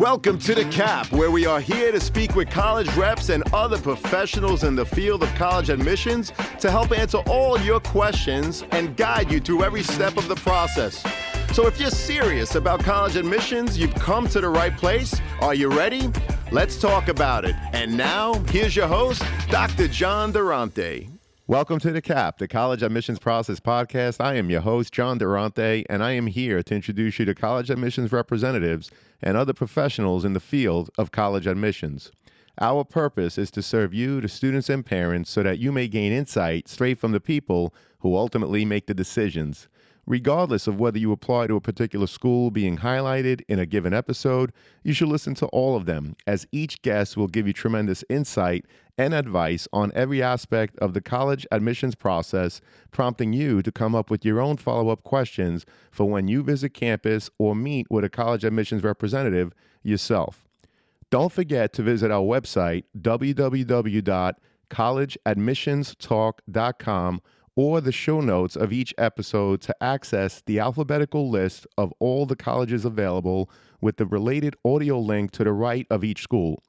Welcome to The Cap, where we are here to speak with college reps and other professionals in the field of college admissions to help answer all your questions and guide you through every step of the process. So if you're serious about college admissions, you've come to the right place. Are you ready? Let's talk about it. And now, here's your host, Dr. John Durante. Welcome to The Cap, the College Admissions Process Podcast. I am your host, John Durante, and I am here to introduce you to college admissions representatives and other professionals in the field of college admissions. Our purpose is to serve you, the students and parents, so that you may gain insight straight from the people who ultimately make the decisions. Regardless of whether you apply to a particular school being highlighted in a given episode, you should listen to all of them, as each guest will give you tremendous insight and advice on every aspect of the college admissions process, prompting you to come up with your own follow-up questions for when you visit campus or meet with a college admissions representative yourself. Don't forget to visit our website, www.collegeadmissionstalk.com, or the show notes of each episode to access the alphabetical list of all the colleges available with the related audio link to the right of each school.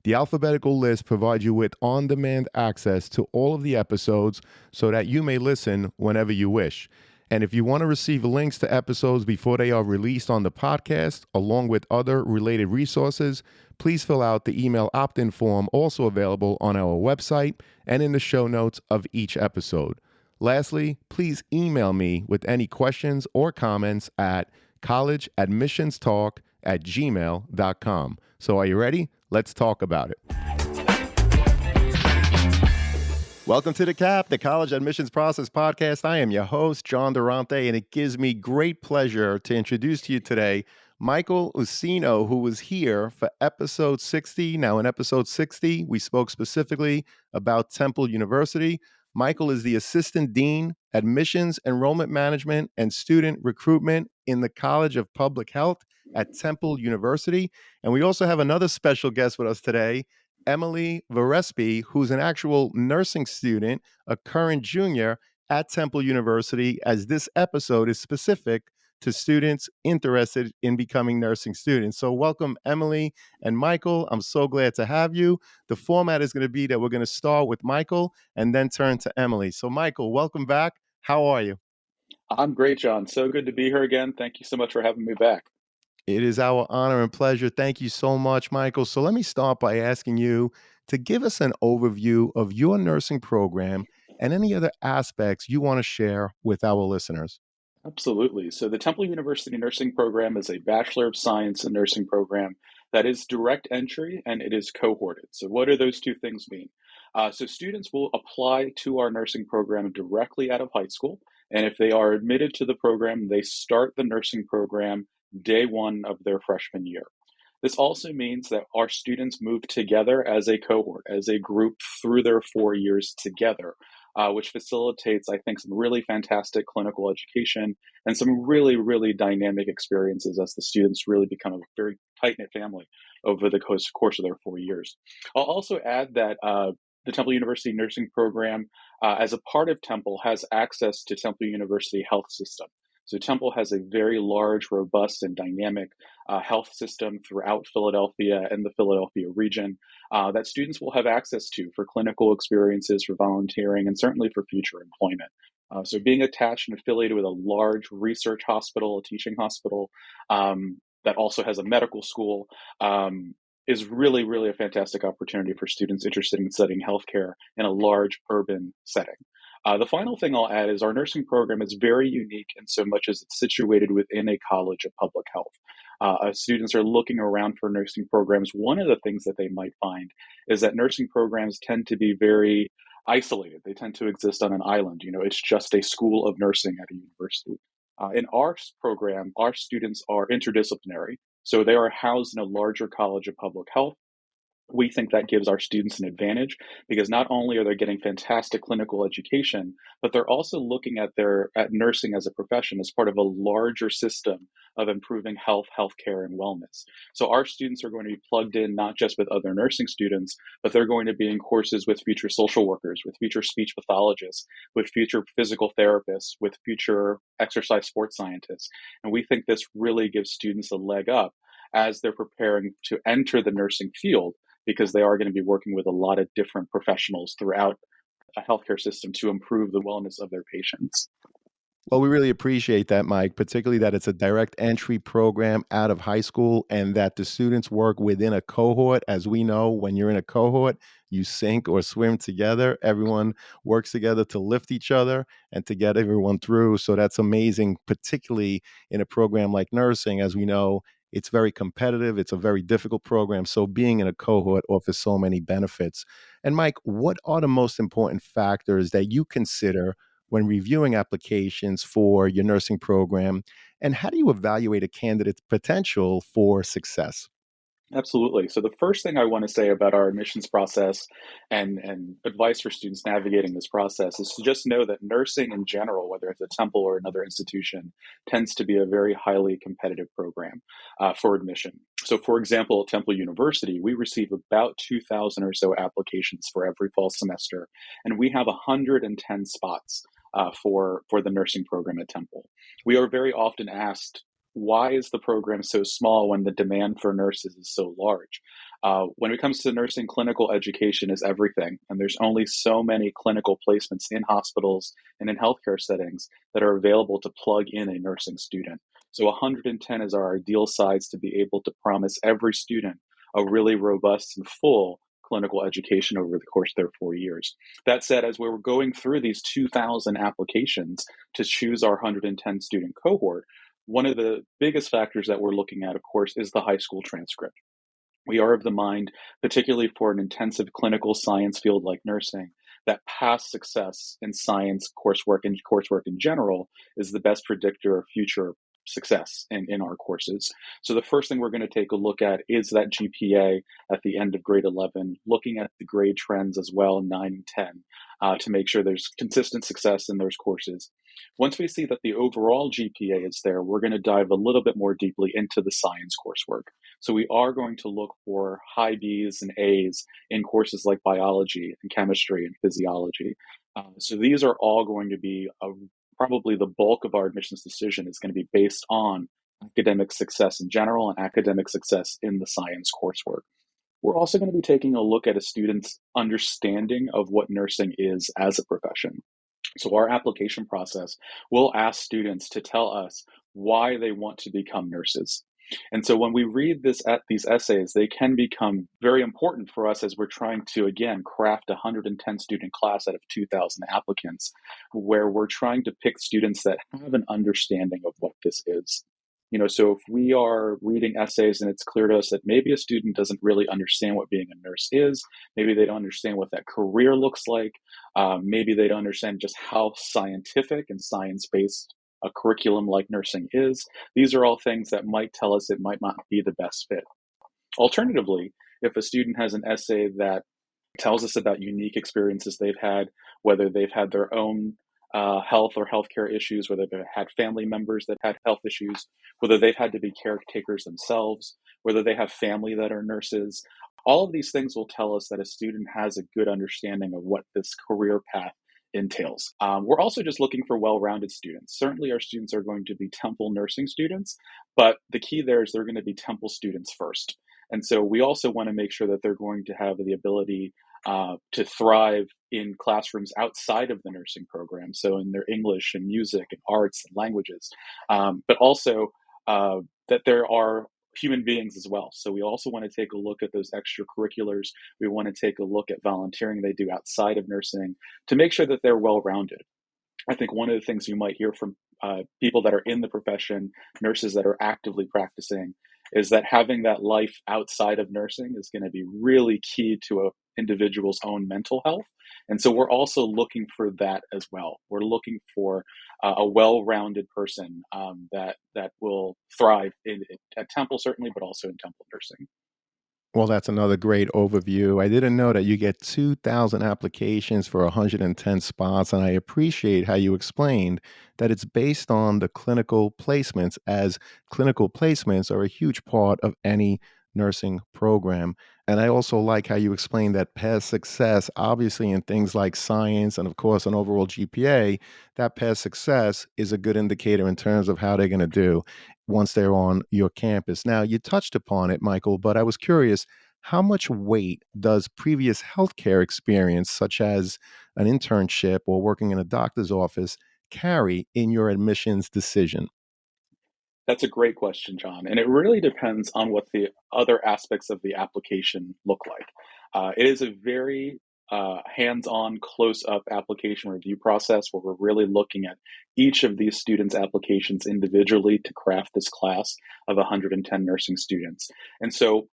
The alphabetical list provides you with on-demand access to all of the episodes so that you may listen whenever you wish. And if you want to receive links to episodes before they are released on the podcast, along with other related resources, please fill out the email opt-in form also available on our website and in the show notes of each episode. Lastly, please email me with any questions or comments at collegeadmissionstalk@gmail.com. So are you ready? Let's talk about it. Welcome to The Cap, the College Admissions Process Podcast. I am your host, John Durante, and it gives me great pleasure to introduce to you today Michael Ucino, who was here for episode 60. Now, in episode 60, we spoke specifically about Temple University. Michael is the Assistant Dean, Admissions, Enrollment Management, and Student Recruitment in the College of Public Health at Temple University. And we also have another special guest with us today, Emily Varespi, who's an actual nursing student, a current junior at Temple University, as this episode is specific to students interested in becoming nursing students. So welcome, Emily and Michael. I'm so glad to have you. The format is going to be that we're going to start with Michael and then turn to Emily. So Michael, welcome back. How are you? I'm great, John. So good to be here again. Thank you so much for having me back. It is our honor and pleasure. Thank you so much, Michael. So let me start by asking you to give us an overview of your nursing program and any other aspects you want to share with our listeners. Absolutely. So the Temple University Nursing Program is a Bachelor of Science in Nursing program that is direct entry and it is cohorted. So what do those two things mean? So students will apply to our nursing program directly out of high school. And if they are admitted to the program, they start the nursing program day one of their freshman year. This also means that our students move together as a cohort, as a group through their 4 years together, which facilitates, I think, some really fantastic clinical education and some really, really dynamic experiences as the students really become a very tight-knit family over the course of their 4 years. I'll also add that the Temple University Nursing Program, as a part of Temple, has access to Temple University Health System. So Temple has a very large, robust, and dynamic health system throughout Philadelphia and the Philadelphia region that students will have access to for clinical experiences, for volunteering, and certainly for future employment. So being attached and affiliated with a large research hospital, a teaching hospital that also has a medical school, is really, really a fantastic opportunity for students interested in studying healthcare in a large urban setting. The final thing I'll add is our nursing program is very unique in so much as it's situated within a college of public health. As students are looking around for nursing programs, one of the things that they might find is that nursing programs tend to be very isolated. They tend to exist on an island. You know, it's just a school of nursing at a university. In our program, our students are interdisciplinary. So they are housed in a larger college of public health. We think that gives our students an advantage because not only are they getting fantastic clinical education, but they're also looking at nursing as a profession as part of a larger system of improving health, healthcare, and wellness. So our students are going to be plugged in not just with other nursing students, but they're going to be in courses with future social workers, with future speech pathologists, with future physical therapists, with future exercise sports scientists. And we think this really gives students a leg up as they're preparing to enter the nursing field, because they are going to be working with a lot of different professionals throughout a healthcare system to improve the wellness of their patients. Well, we really appreciate that, Mike, particularly that it's a direct entry program out of high school and that the students work within a cohort. As we know, when you're in a cohort, you sink or swim together. Everyone works together to lift each other and to get everyone through. So that's amazing, particularly in a program like nursing. As we know, it's very competitive, it's a very difficult program. So being in a cohort offers so many benefits. And Mike, what are the most important factors that you consider when reviewing applications for your nursing program? And how do you evaluate a candidate's potential for success? Absolutely. So the first thing I want to say about our admissions process and advice for students navigating this process is to just know that nursing in general, whether it's a Temple or another institution, tends to be a very highly competitive program for admission. So, for example, at Temple University, we receive about 2,000 or so applications for every fall semester, and we have 110 spots for the nursing program at Temple. We are very often asked, why is the program so small when the demand for nurses is so large? When it comes to nursing, clinical education is everything, and there's only so many clinical placements in hospitals and in healthcare settings that are available to plug in a nursing student. So 110 is our ideal size to be able to promise every student a really robust and full clinical education over the course of their 4 years. That said, as we were going through these 2,000 applications to choose our 110 student cohort, one of the biggest factors that we're looking at, of course, is the high school transcript. We are of the mind, particularly for an intensive clinical science field like nursing, that past success in science coursework in general is the best predictor of future success in our courses. So the first thing we're going to take a look at is that GPA at the end of grade 11, looking at the grade trends as well, 9 and 10, to make sure there's consistent success in those courses. Once we see that the overall GPA is there, we're going to dive a little bit more deeply into the science coursework. So we are going to look for high B's and A's in courses like biology and chemistry and physiology. So these are all going to be probably the bulk of our admissions decision is going to be based on academic success in general and academic success in the science coursework. We're also going to be taking a look at a student's understanding of what nursing is as a profession. So our application process will ask students to tell us why they want to become nurses. And so when we read these essays, they can become very important for us as we're trying to, again, craft a 110 student class out of 2,000 applicants, where we're trying to pick students that have an understanding of what this is. So if we are reading essays and it's clear to us that maybe a student doesn't really understand what being a nurse is, maybe they don't understand what that career looks like, maybe they don't understand just how scientific and science-based a curriculum like nursing is, these are all things that might tell us it might not be the best fit. Alternatively, if a student has an essay that tells us about unique experiences they've had, whether they've had their own health or healthcare issues, whether they've had family members that had health issues, whether they've had to be caretakers themselves, whether they have family that are nurses. All of these things will tell us that a student has a good understanding of what this career path entails. We're also just looking for well-rounded students. Certainly our students are going to be Temple nursing students, but the key there is they're going to be Temple students first. And so we also want to make sure that they're going to have the ability to thrive in classrooms outside of the nursing program. So in their English and music and arts and languages, but also that there are human beings as well. So we also want to take a look at those extracurriculars. We want to take a look at volunteering they do outside of nursing to make sure that they're well-rounded. I think one of the things you might hear from people that are in the profession, nurses that are actively practicing, is that having that life outside of nursing is going to be really key to an individual's own mental health. And so we're also looking for that as well. We're looking for a well-rounded person that will thrive at Temple certainly, but also in Temple nursing. Well, that's another great overview. I didn't know that you get 2,000 applications for 110 spots, and I appreciate how you explained that it's based on the clinical placements, as clinical placements are a huge part of any nursing program. And I also like how you explain that past success, obviously in things like science and of course an overall GPA, that past success is a good indicator in terms of how they're going to do once they're on your campus. Now, you touched upon it, Michael, but I was curious, how much weight does previous healthcare experience, such as an internship or working in a doctor's office, carry in your admissions decision? That's a great question, John. And it really depends on what the other aspects of the application look like. It is a very hands on, close up application review process where we're really looking at each of these students' applications individually to craft this class of 110 nursing students. And so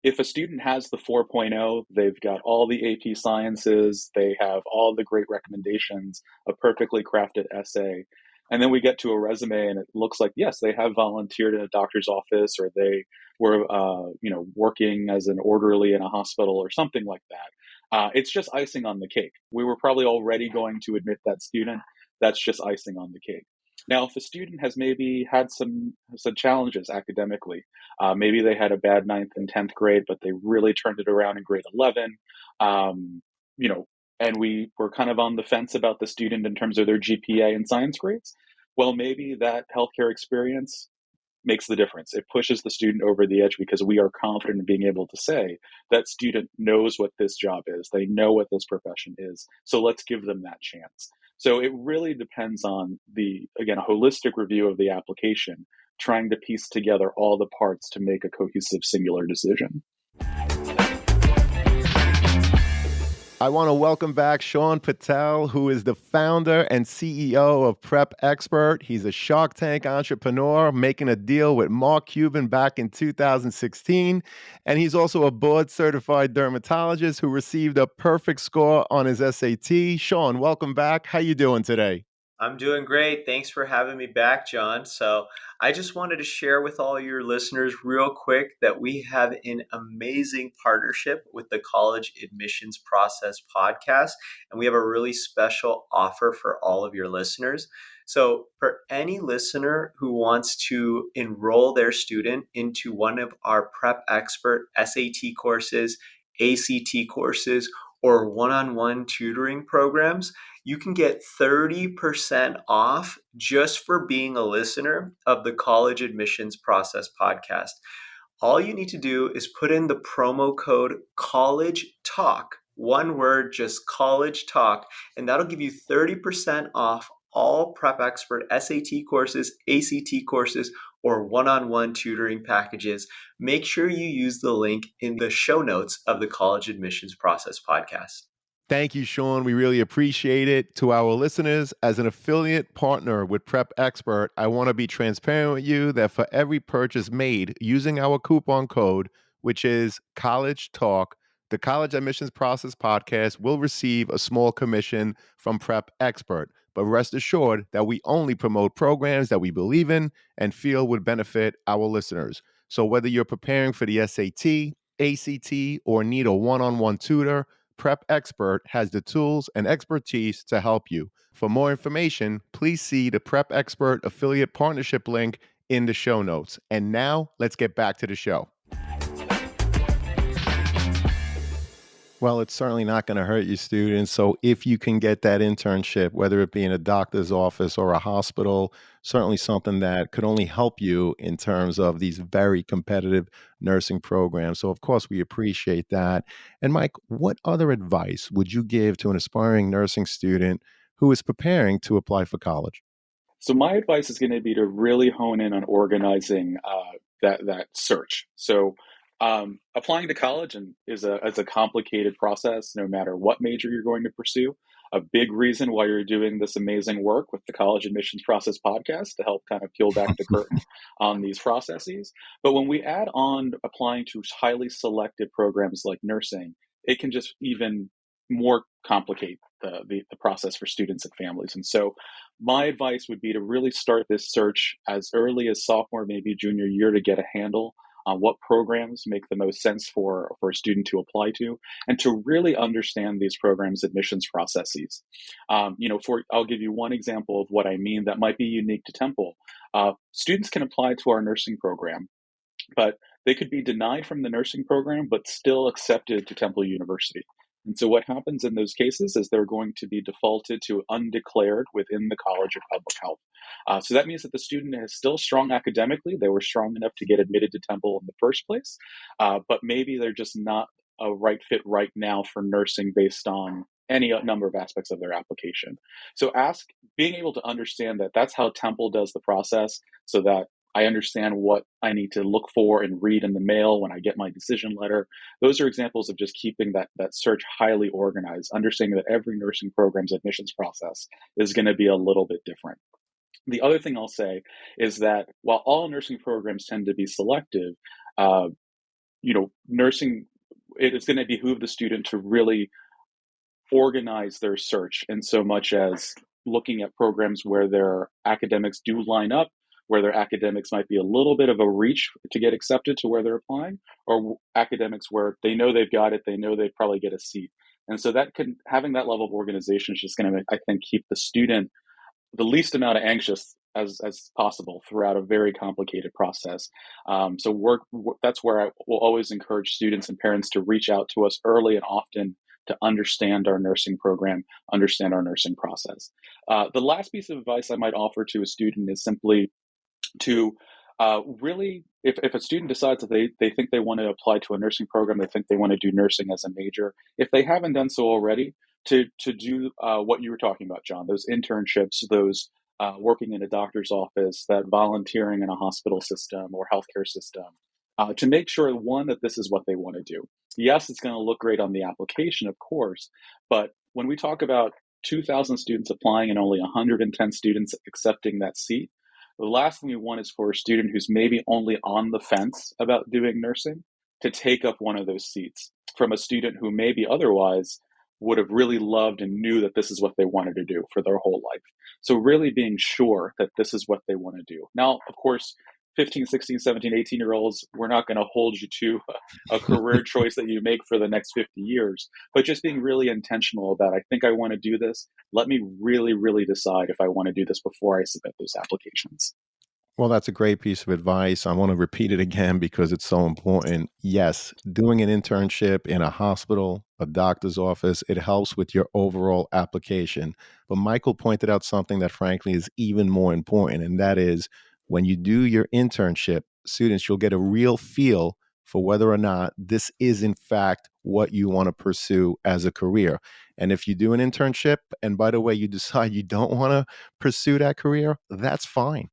if a student has the 4.0, they've got all the AP sciences, they have all the great recommendations, a perfectly crafted essay, and then we get to a resume and it looks like, yes, they have volunteered in a doctor's office or they were, working as an orderly in a hospital or something like that. It's just icing on the cake. We were probably already going to admit that student. That's just icing on the cake. Now, if a student has maybe had some challenges academically, maybe they had a bad ninth and 10th grade, but they really turned it around in grade 11. Um, you know, and we were kind of on the fence about the student in terms of their GPA and science grades. Well, maybe that healthcare experience makes the difference. It pushes the student over the edge because we are confident in being able to say that student knows what this job is. They know what this profession is. So let's give them that chance. So it really depends on again, a holistic review of the application, trying to piece together all the parts to make a cohesive singular decision. I want to welcome back Sean Patel, who is the founder and CEO of Prep Expert. He's a Shark Tank entrepreneur making a deal with Mark Cuban back in 2016. And he's also a board certified dermatologist who received a perfect score on his SAT. Sean, welcome back. How you doing today? I'm doing great. Thanks for having me back, John. So, I just wanted to share with all your listeners real quick that we have an amazing partnership with the College Admissions Process podcast, and we have a really special offer for all of your listeners. So, for any listener who wants to enroll their student into one of our Prep Expert SAT courses, ACT courses, or one-on-one tutoring programs, you can get 30% off just for being a listener of the College Admissions Process podcast. All you need to do is put in the promo code College Talk, one word, just College Talk, and that'll give you 30% off all Prep Expert SAT courses, ACT courses, or one-on-one tutoring packages. Make sure you use the link in the show notes of the College Admissions Process podcast. Thank you, Sean. We really appreciate it. To our listeners, as an affiliate partner with Prep Expert, I want to be transparent with you that for every purchase made using our coupon code, which is College Talk, the College Admissions Process podcast will receive a small commission from Prep Expert. But rest assured that we only promote programs that we believe in and feel would benefit our listeners. So whether you're preparing for the SAT, ACT, or need a one-on-one tutor, Prep Expert has the tools and expertise to help you. For more information, please see the Prep Expert affiliate partnership link in the show notes. And now let's get back to the show. Well, it's certainly not going to hurt you, students. So if you can get that internship, whether it be in a doctor's office or a hospital, certainly something that could only help you in terms of these very competitive nursing programs. So of course, we appreciate that. And Mike, what other advice would you give to an aspiring nursing student who is preparing to apply for college? So my advice is going to be to really hone in on organizing that search. So applying to college is a complicated process, no matter what major you're going to pursue. A big reason why you're doing this amazing work with the College Admissions Process podcast to help kind of peel back the curtain on these processes. But when we add on applying to highly selected programs like nursing, it can just even more complicate the process for students and families. And so my advice would be to really start this search as early as sophomore, maybe junior year, to get a handle on what programs make the most sense for a student to apply to, and to really understand these programs' admissions processes. I'll give you one example of what I mean that might be unique to Temple. Students can apply to our nursing program, but they could be denied from the nursing program, but still accepted to Temple University. And so what happens in those cases is they're going to be defaulted to undeclared within the College of Public Health. So that means that the student is still strong academically. They were strong enough to get admitted to Temple in the first place, but maybe they're just not a right fit right now for nursing based on any number of aspects of their application. So being able to understand that that's how Temple does the process so that I understand what I need to look for and read in the mail when I get my decision letter. Those are examples of just keeping that search highly organized, understanding that every nursing program's admissions process is going to be a little bit different. The other thing I'll say is that while all nursing programs tend to be selective, uh, nursing, it is going to behoove the student to really organize their search in so much as looking at programs where their academics do line up, where their academics might be a little bit of a reach to get accepted to where they're applying, or academics where they know they've got it, they know they probably get a seat. And so having that level of organization is just going to, I think, keep the student the least amount of anxious as possible throughout a very complicated process. That's where I will always encourage students and parents to reach out to us early and often to understand our nursing program, understand our nursing process. The last piece of advice I might offer to a student is simply to really, if a student decides that they think they want to apply to a nursing program, they think they want to do nursing as a major, if they haven't done so already, to do what you were talking about, John, those internships, those working in a doctor's office, that volunteering in a hospital system or healthcare system, to make sure, one, that this is what they want to do. Yes, it's going to look great on the application, of course, but when we talk about 2,000 students applying and only 110 students accepting that seat, the last thing we want is for a student who's maybe only on the fence about doing nursing to take up one of those seats from a student who maybe otherwise would have really loved and knew that this is what they wanted to do for their whole life. So really being sure that this is what they want to do. Now, of course, 15, 16, 17, 18-year-olds, we're not going to hold you to a career choice that you make for the next 50 years, but just being really intentional about, I think I want to do this. Let me really, really decide if I want to do this before I submit those applications. Well, that's a great piece of advice. I want to repeat it again because it's so important. Yes, doing an internship in a hospital, a doctor's office, it helps with your overall application. But Michael pointed out something that, frankly, is even more important, and that is when you do your internship, students, you'll get a real feel for whether or not this is, in fact, what you want to pursue as a career. And if you do an internship, and by the way, you decide you don't want to pursue that career, that's fine.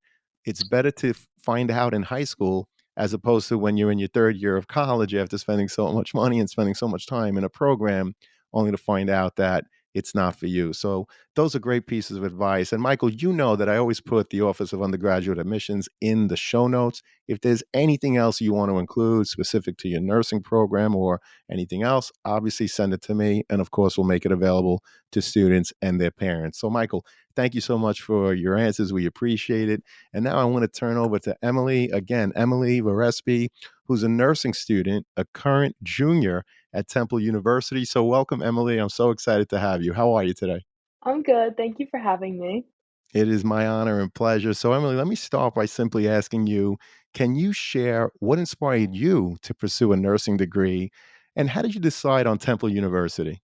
It's better to find out in high school as opposed to when you're in your third year of college after spending so much money and spending so much time in a program only to find out that it's not for you. So those are great pieces of advice. And Michael, you know that I always put the Office of Undergraduate Admissions in the show notes. If there's anything else you want to include specific to your nursing program or anything else, obviously send it to me. And of course, we'll make it available to students and their parents. So Michael, thank you so much for your answers. We appreciate it. And now I want to turn over to Emily, again, Emily Varespi, who's a nursing student, a current junior at Temple University. So welcome, Emily. I'm so excited to have you. How are you today? I'm good. Thank you for having me. It is my honor and pleasure. So, Emily, let me start by simply asking you, can you share what inspired you to pursue a nursing degree? And how did you decide on Temple University?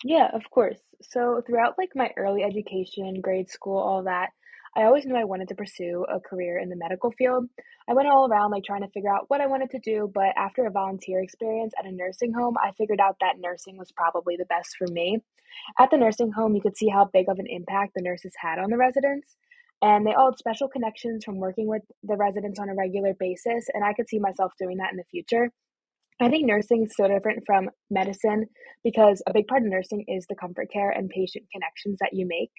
Yeah, of course. So throughout like my early education, grade school, all that, I always knew I wanted to pursue a career in the medical field. I went all around like trying to figure out what I wanted to do, but after a volunteer experience at a nursing home, I figured out that nursing was probably the best for me. At the nursing home, you could see how big of an impact the nurses had on the residents, and they all had special connections from working with the residents on a regular basis, and I could see myself doing that in the future. I think nursing is so different from medicine because a big part of nursing is the comfort care and patient connections that you make.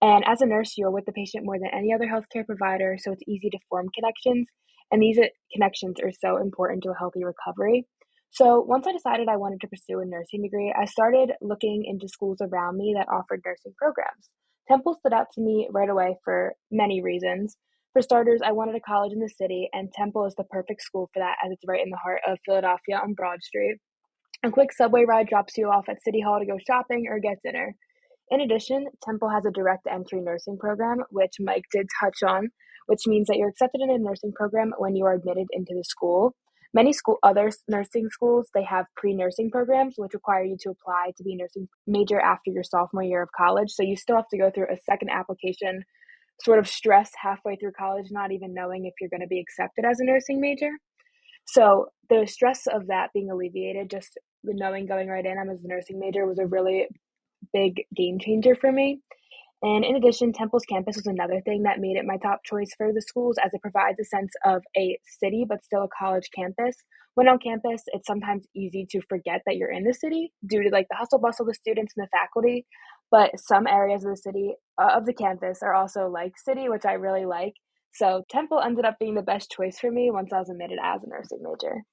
And as a nurse, you're with the patient more than any other healthcare provider, so it's easy to form connections. And these connections are so important to a healthy recovery. So once I decided I wanted to pursue a nursing degree, I started looking into schools around me that offered nursing programs. Temple stood out to me right away for many reasons. For starters, I wanted a college in the city, and Temple is the perfect school for that as it's right in the heart of Philadelphia on Broad Street. A quick subway ride drops you off at City Hall to go shopping or get dinner. In addition, Temple has a direct entry nursing program, which Mike did touch on, which means that you're accepted in a nursing program when you are admitted into the school. Many nursing schools, they have pre-nursing programs, which require you to apply to be a nursing major after your sophomore year of college. So you still have to go through a second application, sort of stress halfway through college, not even knowing if you're going to be accepted as a nursing major. So the stress of that being alleviated, just knowing going right in, I'm as a nursing major was a really big game changer for me. And in addition, Temple's campus was another thing that made it my top choice for the schools as it provides a sense of a city, but still a college campus. When on campus, it's sometimes easy to forget that you're in the city due to like the hustle bustle of the students and the faculty. But some areas of the city, of the campus, are also like city, which I really like. So Temple ended up being the best choice for me once I was admitted as a nursing major.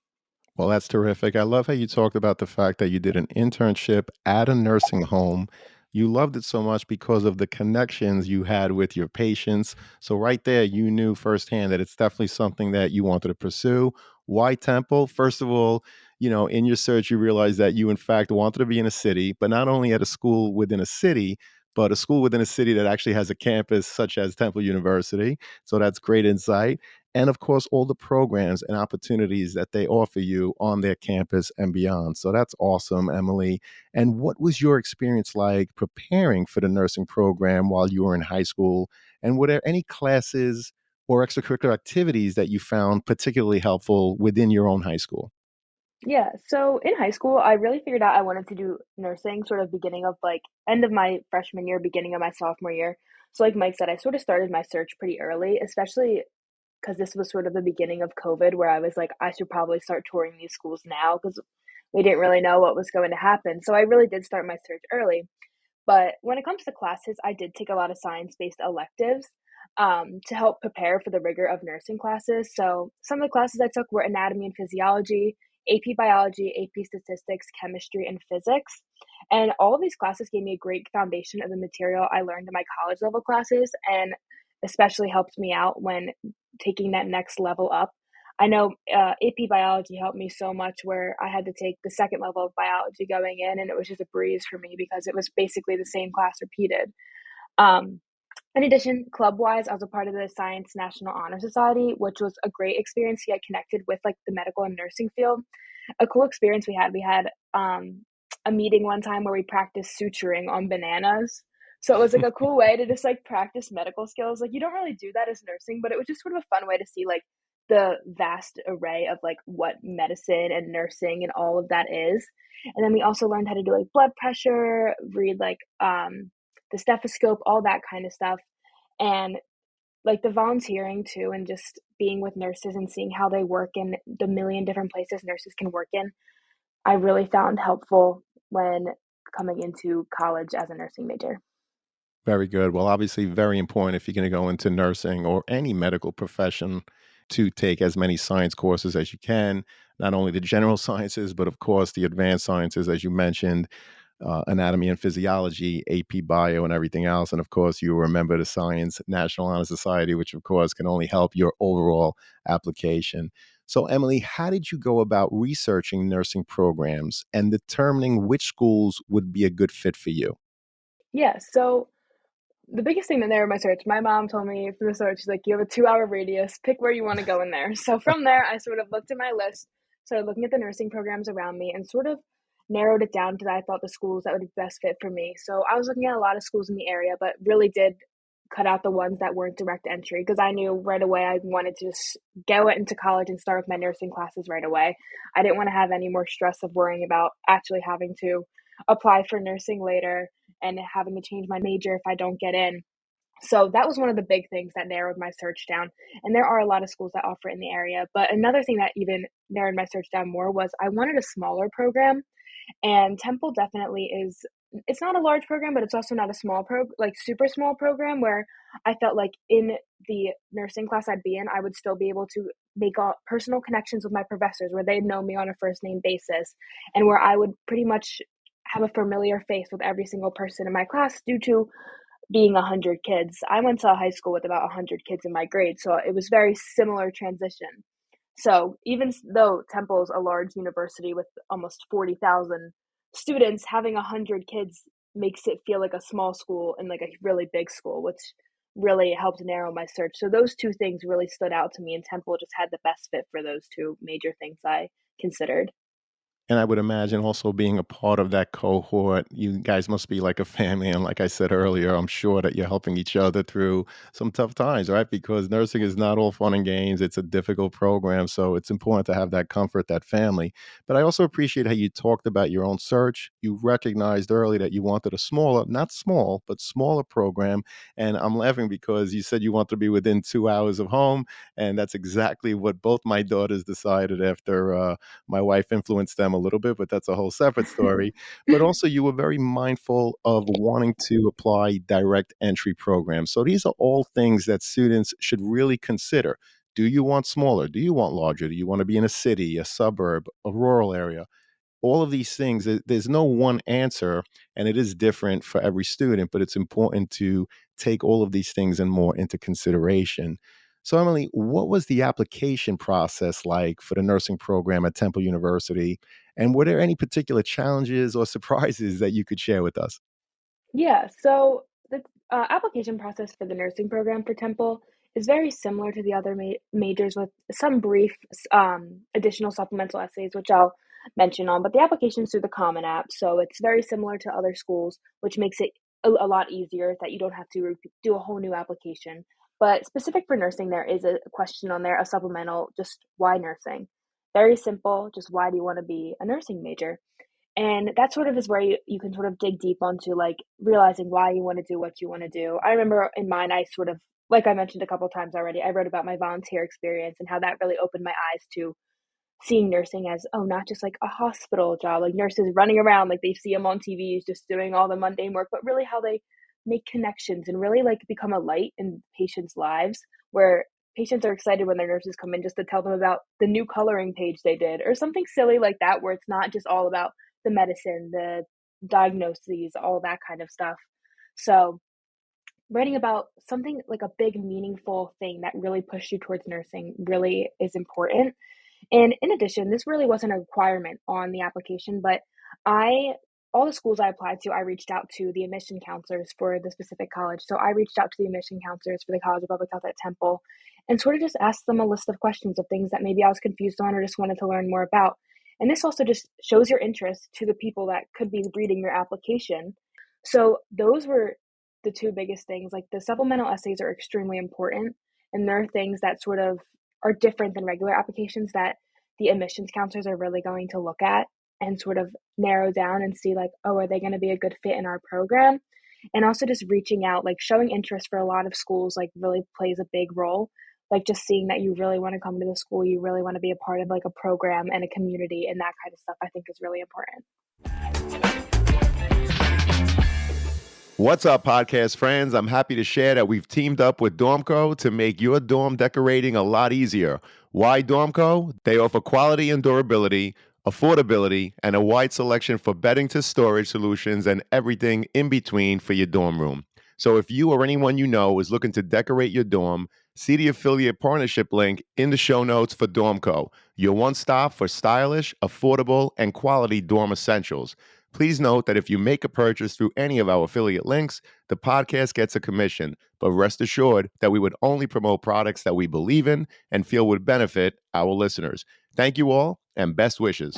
Well, that's terrific. I love how you talked about the fact that you did an internship at a nursing home. You loved it so much because of the connections you had with your patients. So, right there, you knew firsthand that it's definitely something that you wanted to pursue. Why Temple? First of all, in your search, you realized that you, in fact, wanted to be in a city, but not only at a school within a city, but a school within a city that actually has a campus such as Temple University. So, that's great insight, and of course all the programs and opportunities that they offer you on their campus and beyond. So that's awesome, Emily. And what was your experience like preparing for the nursing program while you were in high school? And were there any classes or extracurricular activities that you found particularly helpful within your own high school? Yeah, so in high school, I really figured out I wanted to do nursing sort of beginning of like end of my freshman year, beginning of my sophomore year. So, like Mike said, I sort of started my search pretty early, especially because this was sort of the beginning of COVID, where I was like, I should probably start touring these schools now because we didn't really know what was going to happen. So, I really did start my search early. But when it comes to classes, I did take a lot of science-based electives, to help prepare for the rigor of nursing classes. So some of the classes I took were anatomy and physiology, AP biology, AP statistics, chemistry, and physics. And all of these classes gave me a great foundation of the material I learned in my college level classes, and especially helped me out when taking that next level up. I know AP biology helped me so much where I had to take the second level of biology going in, and it was just a breeze for me because it was basically the same class repeated. Um, in addition, club-wise, I was a part of the Science National Honor Society, which was a great experience to get connected with like the medical and nursing field. A cool experience we had a meeting one time where we practiced suturing on bananas. So it was like a cool way to just like practice medical skills. Like you don't really do that as nursing, but it was just sort of a fun way to see like the vast array of like what medicine and nursing and all of that is. And then we also learned how to do like blood pressure, read like the stethoscope, all that kind of stuff. And like the volunteering too, and just being with nurses and seeing how they work in the million different places nurses can work in, I really found helpful when coming into college as a nursing major. Very good. Well, obviously, very important if you're going to go into nursing or any medical profession to take as many science courses as you can, not only the general sciences, but of course, the advanced sciences, as you mentioned, anatomy and physiology, AP bio, and everything else. And of course, you remember the Science National Honor Society, which of course can only help your overall application. So, Emily, how did you go about researching nursing programs and determining which schools would be a good fit for you? Yeah, so the biggest thing that there in my search, my mom told me from the search, she's like, you have a 2 hour radius, pick where you want to go in there. So from there, I sort of looked at my list, started looking at the nursing programs around me, and sort of narrowed it down to that I thought the schools that would be best fit for me. So I was looking at a lot of schools in the area, but really did cut out the ones that weren't direct entry because I knew right away I wanted to just go into college and start with my nursing classes right away. I didn't want to have any more stress of worrying about actually having to apply for nursing later and having to change my major if I don't get in. So that was one of the big things that narrowed my search down. And there are a lot of schools that offer it in the area. But another thing that even narrowed my search down more was I wanted a smaller program. And Temple definitely is, it's not a large program, but it's also not a like super small program where I felt like in the nursing class I'd be in, I would still be able to make personal connections with my professors where they'd know me on a first name basis and where I would pretty much have a familiar face with every single person in my class due to being 100 kids. I went to a high school with about 100 kids in my grade, so it was very similar transition. So even though Temple's a large university with almost 40,000 students, having 100 kids makes it feel like a small school and like a really big school, which really helped narrow my search. So those two things really stood out to me, and Temple just had the best fit for those two major things I considered. And I would imagine also being a part of that cohort, you guys must be like a family. And like I said earlier, I'm sure that you're helping each other through some tough times, right? Because nursing is not all fun and games. It's a difficult program. So it's important to have that comfort, that family. But I also appreciate how you talked about your own search. You recognized early that you wanted a smaller, not small, but smaller program. And I'm laughing because you said you want to be within 2 hours of home. And that's exactly what both my daughters decided after my wife influenced them a little bit, but that's a whole separate story. But also, you were very mindful of wanting to apply direct entry programs. So these are all things that students should really consider. Do you want smaller? Do you want larger? Do you want to be in a city, a suburb, a rural area? All of these things, there's no one answer, and it is different for every student, but it's important to take all of these things and more into consideration. So, Emily, what was the application process like for the nursing program at Temple University? And were there any particular challenges or surprises that you could share with us? Yeah, so the application process for the nursing program for Temple is very similar to the other majors with some brief additional supplemental essays, which I'll mention on. But the application is through the Common App, so it's very similar to other schools, which makes it a lot easier that you don't have to do a whole new application. But specific for nursing, there is a question on there, a supplemental, just why nursing? Very simple, just why do you want to be a nursing major? And that sort of is where you can sort of dig deep onto like realizing why you want to do what you want to do. I remember in mine, I sort of, like I mentioned a couple times already, I wrote about my volunteer experience and how that really opened my eyes to seeing nursing as, oh, not just like a hospital job, like nurses running around like they see them on TVs just doing all the mundane work, but really how they make connections and really like become a light in patients' lives where patients are excited when their nurses come in just to tell them about the new coloring page they did or something silly like that where it's not just all about the medicine, the diagnoses, all that kind of stuff. So writing about something like a big meaningful thing that really pushed you towards nursing really is important. And in addition, this really wasn't a requirement on the application, but I all the schools I applied to, I reached out to the admission counselors for the specific college. So I reached out to the admission counselors for the College of Public Health at Temple and sort of just asked them a list of questions of things that maybe I was confused on or just wanted to learn more about. And this also just shows your interest to the people that could be reading your application. So those were the two biggest things. Like the supplemental essays are extremely important, and there are things that sort of are different than regular applications that the admissions counselors are really going to look at and sort of narrow down and see like, oh, are they going to be a good fit in our program? And also just reaching out, like showing interest for a lot of schools, like really plays a big role. Like just seeing that you really want to come to the school, you really want to be a part of like a program and a community and that kind of stuff, I think is really important. What's up, podcast friends? I'm happy to share that we've teamed up with Dormco to make your dorm decorating a lot easier. Why Dormco? They offer quality and durability, affordability, and a wide selection for bedding to storage solutions and everything in between for your dorm room. So if you or anyone you know is looking to decorate your dorm, see the affiliate partnership link in the show notes for Dormco, your one stop for stylish, affordable, and quality dorm essentials. Please note that if you make a purchase through any of our affiliate links, the podcast gets a commission, but rest assured that we would only promote products that we believe in and feel would benefit our listeners. Thank you all, and best wishes.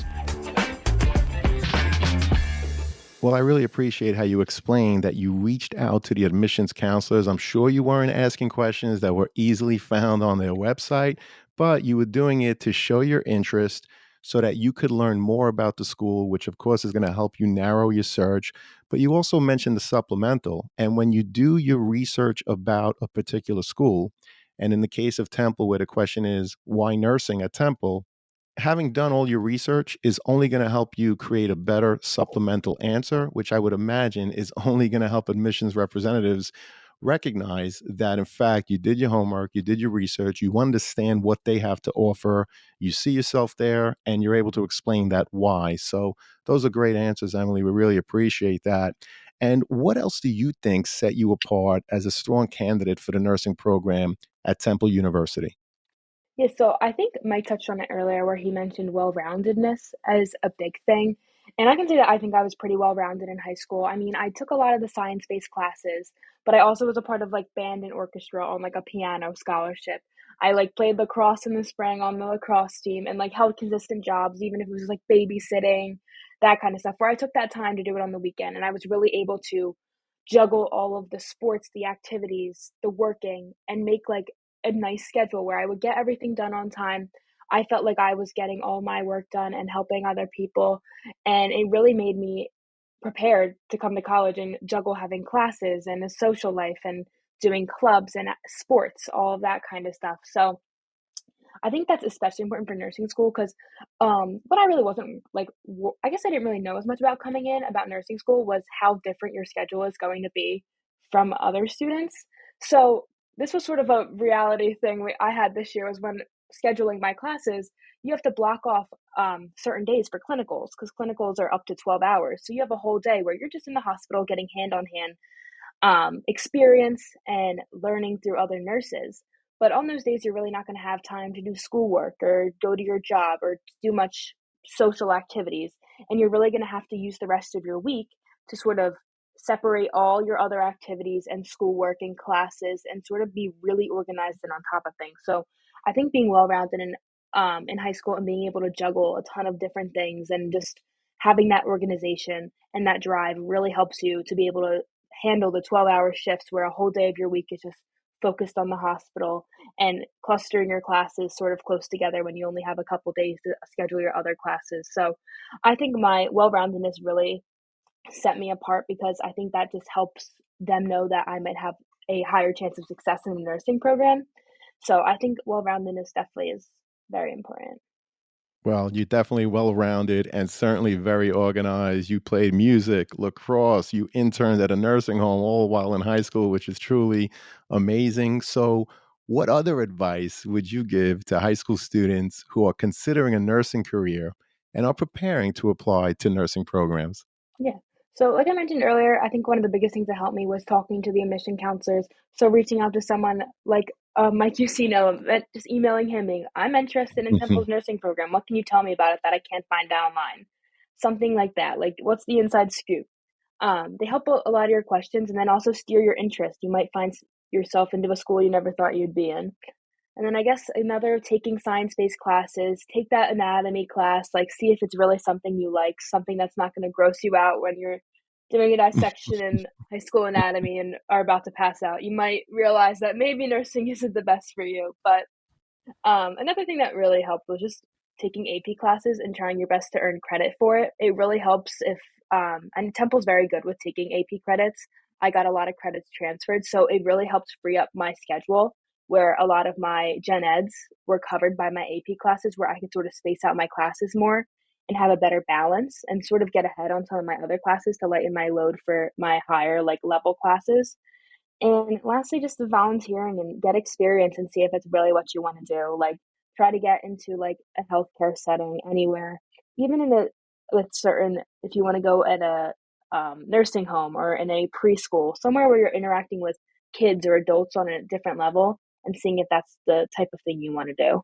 Well, I really appreciate how you explained that you reached out to the admissions counselors. I'm sure you weren't asking questions that were easily found on their website, but you were doing it to show your interest so that you could learn more about the school, which of course is going to help you narrow your search. But you also mentioned the supplemental. And when you do your research about a particular school, and in the case of Temple, where the question is, why nursing at Temple? Having done all your research is only going to help you create a better supplemental answer, which I would imagine is only going to help admissions representatives recognize that, in fact, you did your homework, you did your research, you understand what they have to offer, you see yourself there, and you're able to explain that why. So, those are great answers, Emily. We really appreciate that. And what else do you think set you apart as a strong candidate for the nursing program at Temple University? Yeah, so I think Mike touched on it earlier where he mentioned well-roundedness as a big thing. And I can say that I think I was pretty well-rounded in high school. I mean, I took a lot of the science-based classes, but I also was a part of, like, band and orchestra on, like, a piano scholarship. I, like, played lacrosse in the spring on the lacrosse team and, like, held consistent jobs, even if it was, like, babysitting, that kinda stuff, where I took that time to do it on the weekend, and I was really able to juggle all of the sports, the activities, the working, and make, like, a nice schedule where I would get everything done on time. I felt like I was getting all my work done and helping other people, and it really made me prepared to come to college and juggle having classes and a social life and doing clubs and sports, all of that kind of stuff. So I think that's especially important for nursing school 'cause, what I really wasn't like, I guess I didn't really know as much about coming in about nursing school was how different your schedule is going to be from other students. So this was sort of a reality thing I had this year was when scheduling my classes, you have to block off certain days for clinicals because clinicals are up to 12 hours. So you have a whole day where you're just in the hospital getting hand on hand experience and learning through other nurses. But on those days, you're really not going to have time to do schoolwork or go to your job or do much social activities. And you're really going to have to use the rest of your week to sort of separate all your other activities and schoolwork and classes and sort of be really organized and on top of things. So I think being well rounded in high school and being able to juggle a ton of different things and just having that organization and that drive really helps you to be able to handle the 12-hour shifts where a whole day of your week is just focused on the hospital and clustering your classes sort of close together when you only have a couple days to schedule your other classes. So I think my well-roundedness really set me apart because I think that just helps them know that I might have a higher chance of success in the nursing program. So I think well-roundedness definitely is very important. Well, you're definitely well-rounded and certainly very organized. You played music, lacrosse, you interned at a nursing home all while in high school, which is truly amazing. So, what other advice would you give to high school students who are considering a nursing career and are preparing to apply to nursing programs? Yeah. So, like I mentioned earlier, I think one of the biggest things that helped me was talking to the admission counselors. So, reaching out to someone like Mike Usino, just emailing him, being, I'm interested in Mhm. Temple's nursing program. What can you tell me about it that I can't find out online? Something like that. Like, what's the inside scoop? They help a lot of your questions and then also steer your interest. You might find yourself into a school you never thought you'd be in. And then I guess another taking science-based classes, take that anatomy class, like see if it's really something you like, something that's not gonna gross you out when you're doing a dissection in high school anatomy and are about to pass out. You might realize that maybe nursing isn't the best for you. But another thing that really helped was just taking AP classes and trying your best to earn credit for it. It really helps if and Temple's very good with taking AP credits. I got a lot of credits transferred, so it really helped free up my schedule where a lot of my gen eds were covered by my AP classes where I could sort of space out my classes more and have a better balance and sort of get ahead on some of my other classes to lighten my load for my higher like level classes. And lastly, just the volunteering and get experience and see if it's really what you want to do. Like, try to get into like a healthcare setting anywhere, even in a with certain. If you want to go at a nursing home or in a preschool, somewhere where you're interacting with kids or adults on a different level, and seeing if that's the type of thing you want to do.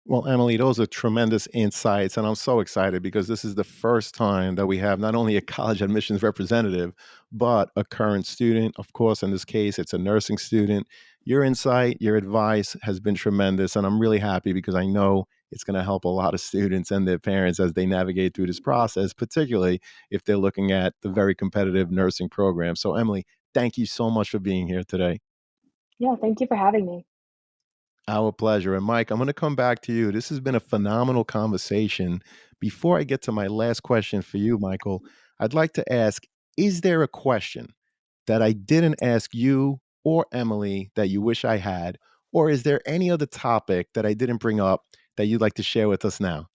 Well, Emily, those are tremendous insights. And I'm so excited because this is the first time that we have not only a college admissions representative, but a current student. Of course, in this case, it's a nursing student. Your insight, your advice has been tremendous. And I'm really happy because I know it's going to help a lot of students and their parents as they navigate through this process, particularly if they're looking at the very competitive nursing program. So, Emily, thank you so much for being here today. Yeah, thank you for having me. Our pleasure. And Mike, I'm going to come back to you. This has been a phenomenal conversation. Before I get to my last question for you, Michael, I'd like to ask, is there a question that I didn't ask you or Emily that you wish I had? Or is there any other topic that I didn't bring up that you'd like to share with us now?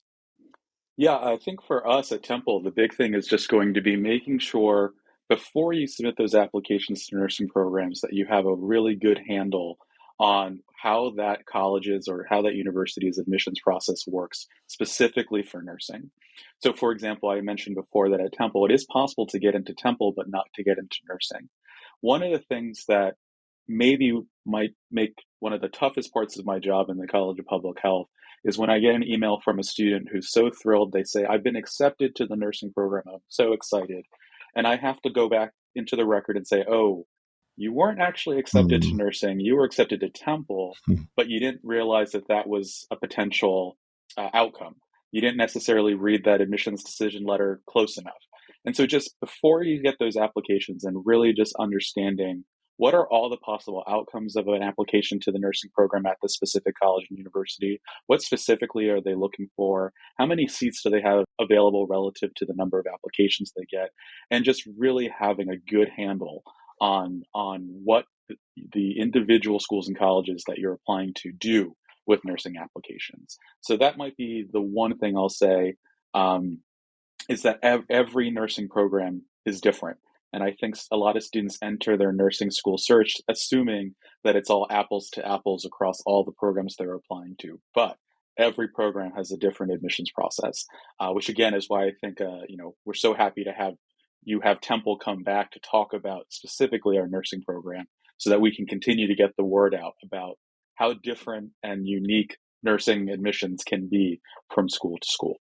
Yeah, I think for us at Temple, the big thing is just going to be making sure before you submit those applications to nursing programs that you have a really good handle on how that college's or how that university's admissions process works specifically for nursing. So, for example, I mentioned before that at Temple, it is possible to get into Temple, but not to get into nursing. One of the things that maybe might make one of the toughest parts of my job in the College of Public Health is when I get an email from a student who's so thrilled. They say, I've been accepted to the nursing program. I'm so excited. And I have to go back into the record and say, oh, you weren't actually accepted to Mm. nursing. You were accepted to Temple, but you didn't realize that that was a potential outcome. You didn't necessarily read that admissions decision letter close enough. And so just before you get those applications and really just understanding what are all the possible outcomes of an application to the nursing program at the specific college and university, what specifically are they looking for, how many seats do they have available relative to the number of applications they get, and just really having a good handle on what the individual schools and colleges that you're applying to do with nursing applications. So that might be the one thing I'll say, is that every nursing program is different. And I think a lot of students enter their nursing school search assuming that it's all apples to apples across all the programs they're applying to. But every program has a different admissions process, which again is why I think we're so happy to have Temple come back to talk about specifically our nursing program, so that we can continue to get the word out about how different and unique nursing admissions can be from school to school.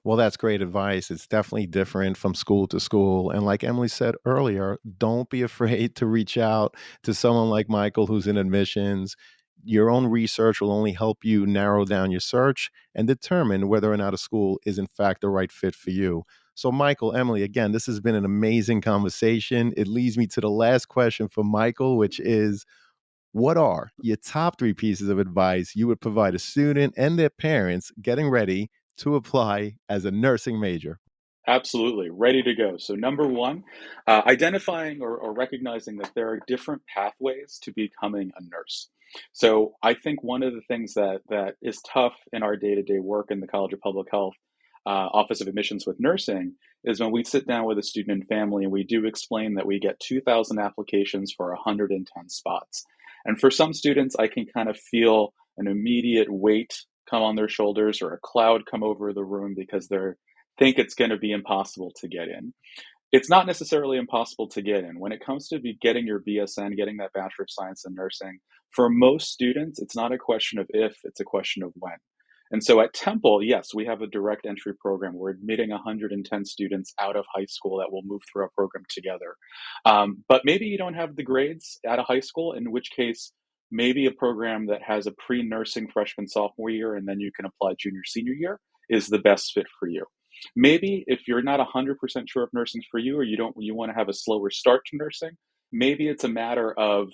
Well, that's great advice. It's definitely different from school to school. And like Emily said earlier, don't be afraid to reach out to someone like Michael who's in admissions. Your own research will only help you narrow down your search and determine whether or not a school is in fact the right fit for you. So, Michael, Emily, again, this has been an amazing conversation. It leads me to the last question for Michael, which is, what are your top three pieces of advice you would provide a student and their parents getting ready to apply as a nursing major? Absolutely, ready to go. So number one, identifying or recognizing that there are different pathways to becoming a nurse. So I think one of the things that is tough in our day-to-day work in the College of Public Health Office of Admissions with nursing is when we sit down with a student and family and we do explain that we get 2,000 applications for 110 spots. And for some students, I can kind of feel an immediate weight come on their shoulders or a cloud come over the room because they're think it's going to be impossible to get in. It's not necessarily impossible to get in. When it comes to getting your BSN, getting that Bachelor of Science in Nursing, for most students, it's not a question of if, it's a question of when. And so at Temple, yes, we have a direct entry program. We're admitting 110 students out of high school that will move through our program together. But maybe you don't have the grades out of high school, in which case, maybe a program that has a pre-nursing freshman, sophomore year, and then you can apply junior, senior year is the best fit for you. Maybe if you're not 100% sure if nursing's for you, or you want to have a slower start to nursing, maybe it's a matter of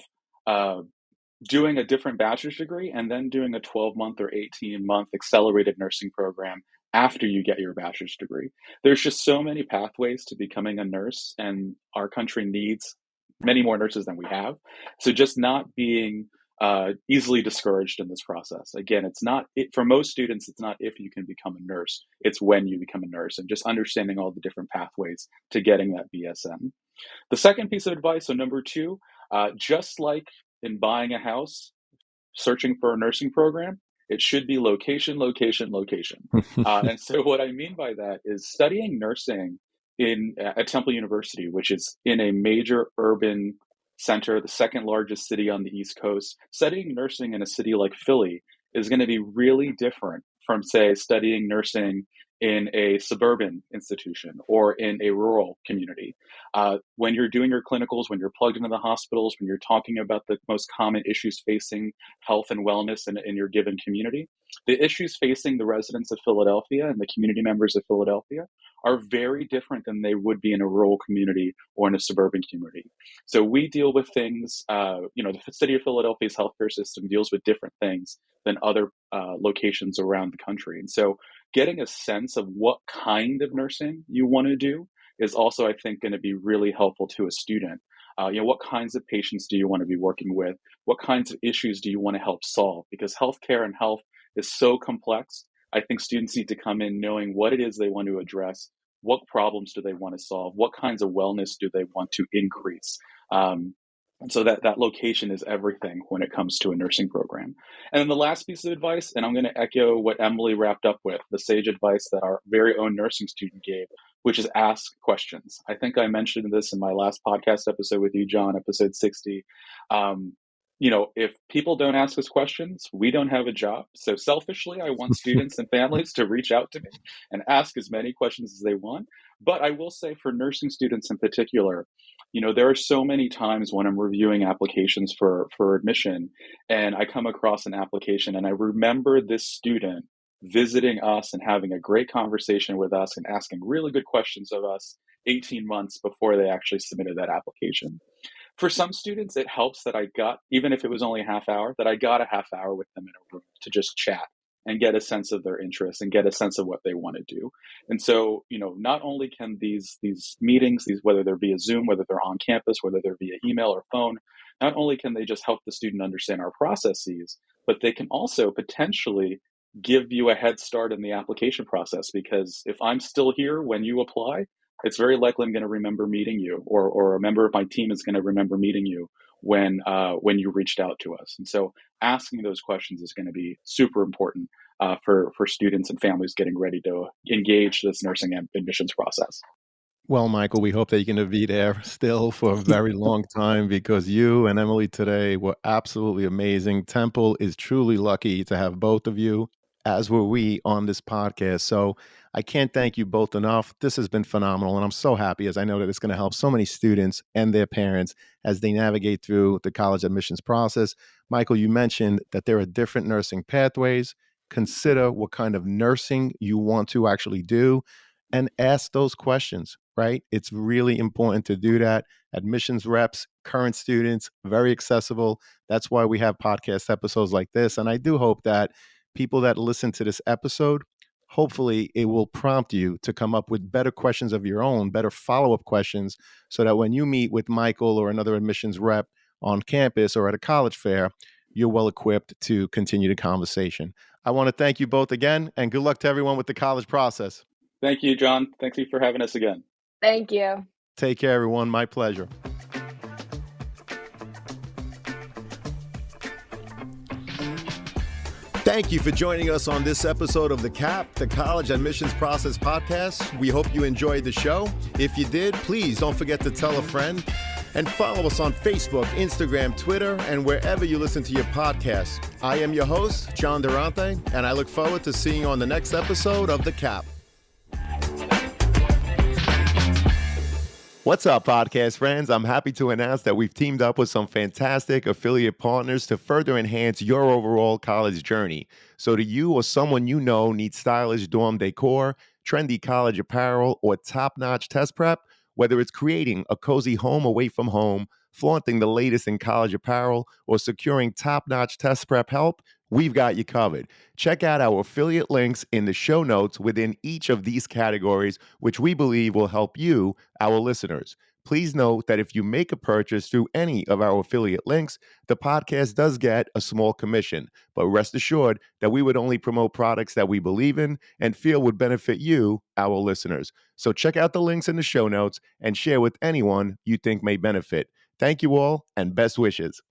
doing a different bachelor's degree and then doing a 12-month or 18-month accelerated nursing program after you get your bachelor's degree. There's just so many pathways to becoming a nurse, and our country needs many more nurses than we have. So just not being easily discouraged in this process. Again, for most students, it's not if you can become a nurse, it's when you become a nurse, and just understanding all the different pathways to getting that BSN. The second piece of advice, so number two, just like in buying a house, searching for a nursing program, it should be location, location, location. And so what I mean by that is studying nursing at Temple University, which is in a major urban center, the second largest city on the East Coast. Studying nursing in a city like Philly is going to be really different from, say, studying nursing in a suburban institution or in a rural community. When you're doing your clinicals, when you're plugged into the hospitals, when you're talking about the most common issues facing health and wellness in your given community, the issues facing the residents of Philadelphia and the community members of Philadelphia are very different than they would be in a rural community or in a suburban community. So we deal with things, the city of Philadelphia's healthcare system deals with different things than other locations around the country. And so getting a sense of what kind of nursing you want to do is also, I think, going to be really helpful to a student. What kinds of patients do you want to be working with? What kinds of issues do you want to help solve? Because healthcare and health is so complex. I think students need to come in knowing what it is they want to address, what problems do they want to solve, what kinds of wellness do they want to increase. And so that location is everything when it comes to a nursing program. And then the last piece of advice, and I'm going to echo what Emily wrapped up with, the sage advice that our very own nursing student gave, which is ask questions. I think I mentioned this in my last podcast episode with you, John, episode 60. if people don't ask us questions, we don't have a job. So selfishly, I want students and families to reach out to me and ask as many questions as they want. But I will say for nursing students in particular, there are so many times when I'm reviewing applications for admission and I come across an application and I remember this student visiting us and having a great conversation with us and asking really good questions of us 18 months before they actually submitted that application. For some students, it helps that I got, even if it was only a half hour, that I got a half hour with them in a room to just chat and get a sense of their interests and get a sense of what they want to do. And so, not only can these meetings, whether they're via Zoom, whether they're on campus, whether they're via email or phone, not only can they just help the student understand our processes, but they can also potentially give you a head start in the application process. Because if I'm still here when you apply, it's very likely I'm going to remember meeting you, or a member of my team is going to remember meeting you when you reached out to us. And so asking those questions is going to be super important for students and families getting ready to engage this nursing admissions process. Well, Michael, we hope that you're going to be there still for a very long time because you and Emily today were absolutely amazing. Temple is truly lucky to have both of you, as were we, on this podcast. So I can't thank you both enough. This has been phenomenal, and I'm so happy as I know that it's going to help so many students and their parents as they navigate through the college admissions process. Michael, you mentioned that there are different nursing pathways. Consider what kind of nursing you want to actually do and ask those questions, right? It's really important to do that. Admissions reps, current students, very accessible. That's why we have podcast episodes like this. And I do hope that people that listen to this episode, hopefully it will prompt you to come up with better questions of your own, better follow-up questions, so that when you meet with Michael or another admissions rep on campus or at a college fair, you're well equipped to continue the conversation. I want to thank you both again, and good luck to everyone with the college process. Thank you, John. Thank you for having us again. Thank you. Take care, everyone. My pleasure. Thank you for joining us on this episode of the CAP, the College Admissions Process Podcast. We hope you enjoyed the show. If you did, please don't forget to tell a friend and follow us on Facebook, Instagram, Twitter, and wherever you listen to your podcasts. I am your host, John Durante, and I look forward to seeing you on the next episode of the CAP. What's up, podcast friends? I'm happy to announce that we've teamed up with some fantastic affiliate partners to further enhance your overall college journey. So do you or someone you know needs stylish dorm decor, trendy college apparel, or top-notch test prep? Whether it's creating a cozy home away from home, flaunting the latest in college apparel, or securing top-notch test prep help, we've got you covered. Check out our affiliate links in the show notes within each of these categories, which we believe will help you, our listeners. Please note that if you make a purchase through any of our affiliate links, the podcast does get a small commission. But rest assured that we would only promote products that we believe in and feel would benefit you, our listeners. So check out the links in the show notes and share with anyone you think may benefit. Thank you all, and best wishes.